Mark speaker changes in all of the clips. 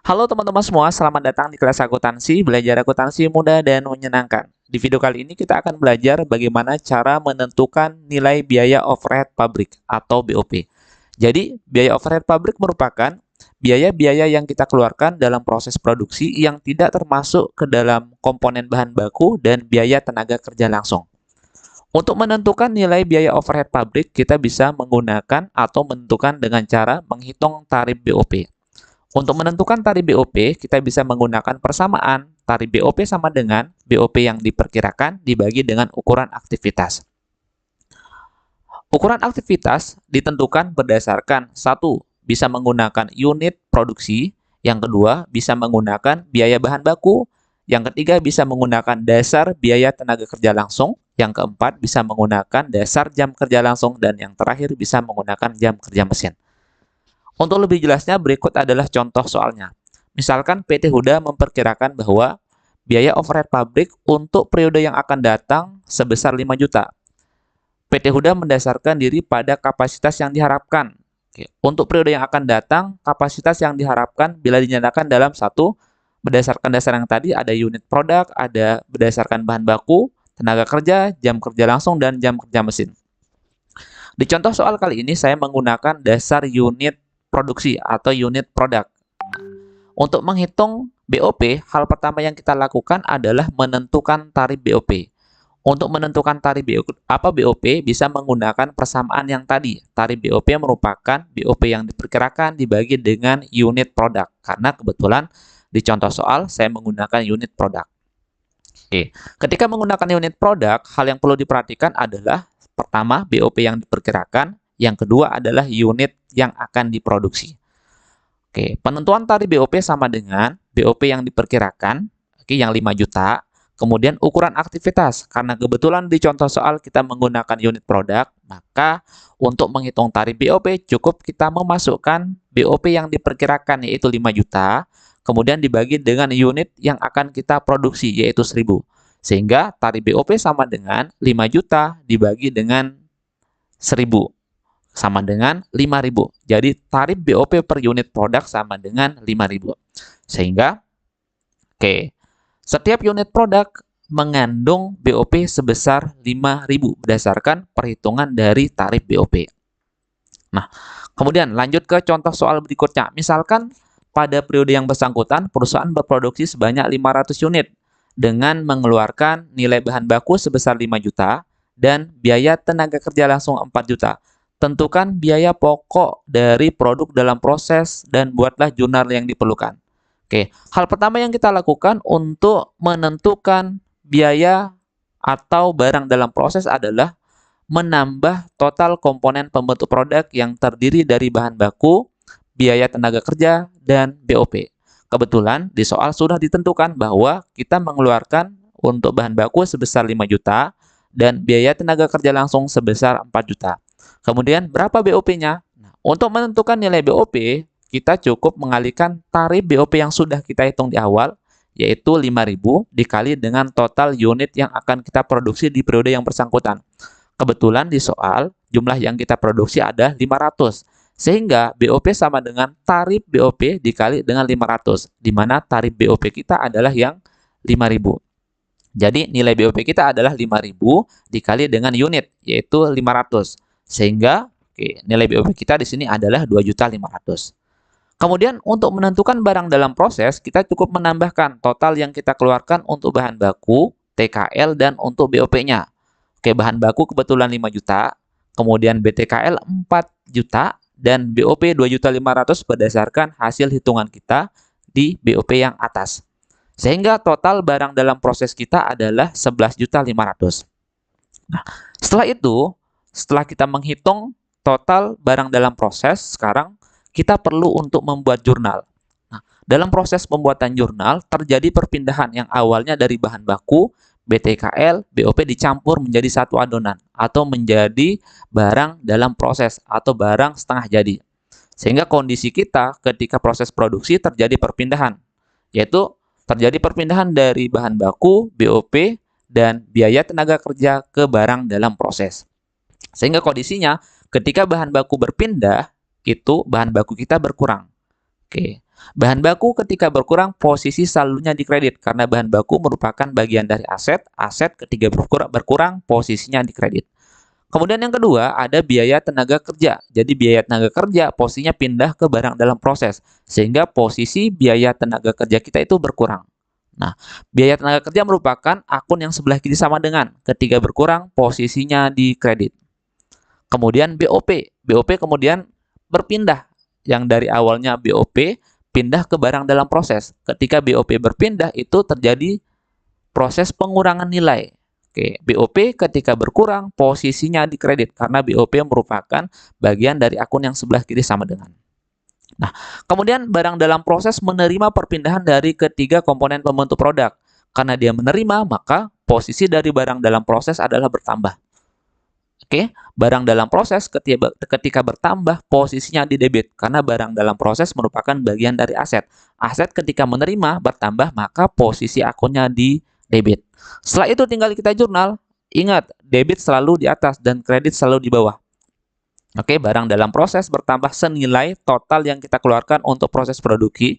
Speaker 1: Halo teman-teman semua, selamat datang di kelas akuntansi, belajar akuntansi mudah dan menyenangkan. Di video kali ini kita akan belajar bagaimana cara menentukan nilai biaya overhead pabrik atau BOP. Jadi, biaya overhead pabrik merupakan biaya-biaya yang kita keluarkan dalam proses produksi yang tidak termasuk ke dalam komponen bahan baku dan biaya tenaga kerja langsung. Untuk menentukan nilai biaya overhead pabrik, kita bisa menggunakan atau menentukan dengan cara menghitung tarif BOP. Untuk menentukan tarif BOP, kita bisa menggunakan persamaan. Tarif BOP sama dengan BOP yang diperkirakan dibagi dengan ukuran aktivitas. Ukuran aktivitas ditentukan berdasarkan satu, bisa menggunakan unit produksi, yang kedua, bisa menggunakan biaya bahan baku, yang ketiga, bisa menggunakan dasar biaya tenaga kerja langsung, yang keempat, bisa menggunakan dasar jam kerja langsung, dan yang terakhir, bisa menggunakan jam kerja mesin. Untuk lebih jelasnya, berikut adalah contoh soalnya. Misalkan PT Huda memperkirakan bahwa biaya overhead pabrik untuk periode yang akan datang sebesar 5 juta. PT Huda mendasarkan diri pada kapasitas yang diharapkan. Untuk periode yang akan datang, kapasitas yang diharapkan bila dinyatakan dalam satu, berdasarkan dasar yang tadi ada unit produk, ada berdasarkan bahan baku, tenaga kerja, jam kerja langsung, dan jam kerja mesin. Di contoh soal kali ini saya menggunakan dasar unit produksi atau unit produk. Untuk menghitung BOP, hal pertama yang kita lakukan adalah menentukan tarif BOP. Untuk menentukan tarif BOP bisa menggunakan persamaan yang tadi. Tarif BOP merupakan BOP yang diperkirakan dibagi dengan unit produk. Karena kebetulan di contoh soal saya menggunakan unit produk. Oke, ketika menggunakan unit produk, hal yang perlu diperhatikan adalah pertama, BOP yang diperkirakan, yang kedua adalah unit yang akan diproduksi. Oke, penentuan tarif BOP sama dengan BOP yang diperkirakan, oke, yang 5 juta, kemudian ukuran aktivitas. Karena kebetulan di contoh soal kita menggunakan unit produk, maka untuk menghitung tarif BOP cukup kita memasukkan BOP yang diperkirakan yaitu 5 juta, kemudian dibagi dengan unit yang akan kita produksi yaitu 1000. Sehingga tarif BOP sama dengan 5 juta dibagi dengan 1000 sama dengan 5.000. Jadi tarif BOP per unit produk sama dengan 5.000. Sehingga setiap unit produk mengandung BOP sebesar 5.000 berdasarkan perhitungan dari tarif BOP. Nah, kemudian lanjut ke contoh soal berikutnya. Misalkan pada periode yang bersangkutan perusahaan berproduksi sebanyak 500 unit dengan mengeluarkan nilai bahan baku sebesar 5 juta dan biaya tenaga kerja langsung 4 juta. Tentukan biaya pokok dari produk dalam proses dan buatlah jurnal yang diperlukan. Oke, hal pertama yang kita lakukan untuk menentukan biaya atau barang dalam proses adalah menambah total komponen pembentuk produk yang terdiri dari bahan baku, biaya tenaga kerja, dan BOP. Kebetulan di soal sudah ditentukan bahwa kita mengeluarkan untuk bahan baku sebesar 5 juta dan biaya tenaga kerja langsung sebesar 4 juta. Kemudian berapa BOP-nya? Nah, untuk menentukan nilai BOP, kita cukup mengalihkan tarif BOP yang sudah kita hitung di awal, yaitu 5.000 dikali dengan total unit yang akan kita produksi di periode yang bersangkutan. Kebetulan di soal, jumlah yang kita produksi ada 500. Sehingga BOP sama dengan tarif BOP dikali dengan 500, di mana tarif BOP kita adalah yang 5.000. Jadi nilai BOP kita adalah 5.000 dikali dengan unit, yaitu 500. Sehingga nilai BOP kita di sini adalah 2.500.000. Kemudian untuk menentukan barang dalam proses, kita cukup menambahkan total yang kita keluarkan untuk bahan baku, TKL, dan untuk BOP-nya. Oke, bahan baku kebetulan 5 juta, kemudian BTKL 4 juta, dan BOP 2.500.000 berdasarkan hasil hitungan kita di BOP yang atas. Sehingga total barang dalam proses kita adalah 11.500.000. Nah, setelah itu, setelah kita menghitung total barang dalam proses, sekarang kita perlu untuk membuat jurnal. Nah, dalam proses pembuatan jurnal terjadi perpindahan yang awalnya dari bahan baku, BTKL, BOP dicampur menjadi satu adonan atau menjadi barang dalam proses atau barang setengah jadi. Sehingga kondisi kita ketika proses produksi terjadi perpindahan, yaitu terjadi perpindahan dari bahan baku, BOP, dan biaya tenaga kerja ke barang dalam proses. Sehingga kondisinya ketika bahan baku berpindah, itu bahan baku kita berkurang. Oke. Bahan baku ketika berkurang, posisi saldonya dikredit karena bahan baku merupakan bagian dari aset. Aset ketika berkurang, posisinya dikredit. Kemudian yang kedua, ada biaya tenaga kerja. Jadi biaya tenaga kerja posisinya pindah ke barang dalam proses, sehingga posisi biaya tenaga kerja kita itu berkurang. Nah, biaya tenaga kerja merupakan akun yang sebelah kiri sama dengan. Ketika berkurang, posisinya dikredit. Kemudian BOP. BOP kemudian berpindah. Yang dari awalnya BOP, pindah ke barang dalam proses. Ketika BOP berpindah, itu terjadi proses pengurangan nilai. Oke, BOP ketika berkurang, posisinya dikredit karena BOP merupakan bagian dari akun yang sebelah kiri sama dengan. Nah, kemudian barang dalam proses menerima perpindahan dari ketiga komponen pembentuk produk. Karena dia menerima, maka posisi dari barang dalam proses adalah bertambah. Oke, barang dalam proses ketika bertambah, posisinya di debit karena barang dalam proses merupakan bagian dari aset. Aset ketika menerima bertambah, maka posisi akunnya di debit. Setelah itu tinggal kita jurnal. Ingat, debit selalu di atas dan kredit selalu di bawah. Oke, barang dalam proses bertambah senilai total yang kita keluarkan untuk proses produksi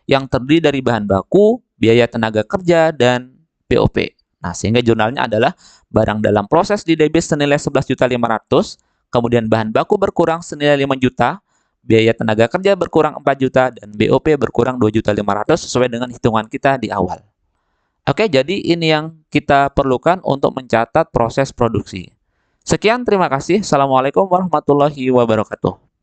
Speaker 1: yang terdiri dari bahan baku, biaya tenaga kerja, dan BOP. Nah, sehingga jurnalnya adalah barang dalam proses di debit senilai 11.500.000, kemudian bahan baku berkurang senilai 5 juta, biaya tenaga kerja berkurang 4 juta, dan BOP berkurang 2.500.000 sesuai dengan hitungan kita di awal. Oke, jadi ini yang kita perlukan untuk mencatat proses produksi. Sekian, terima kasih. Assalamualaikum warahmatullahi wabarakatuh.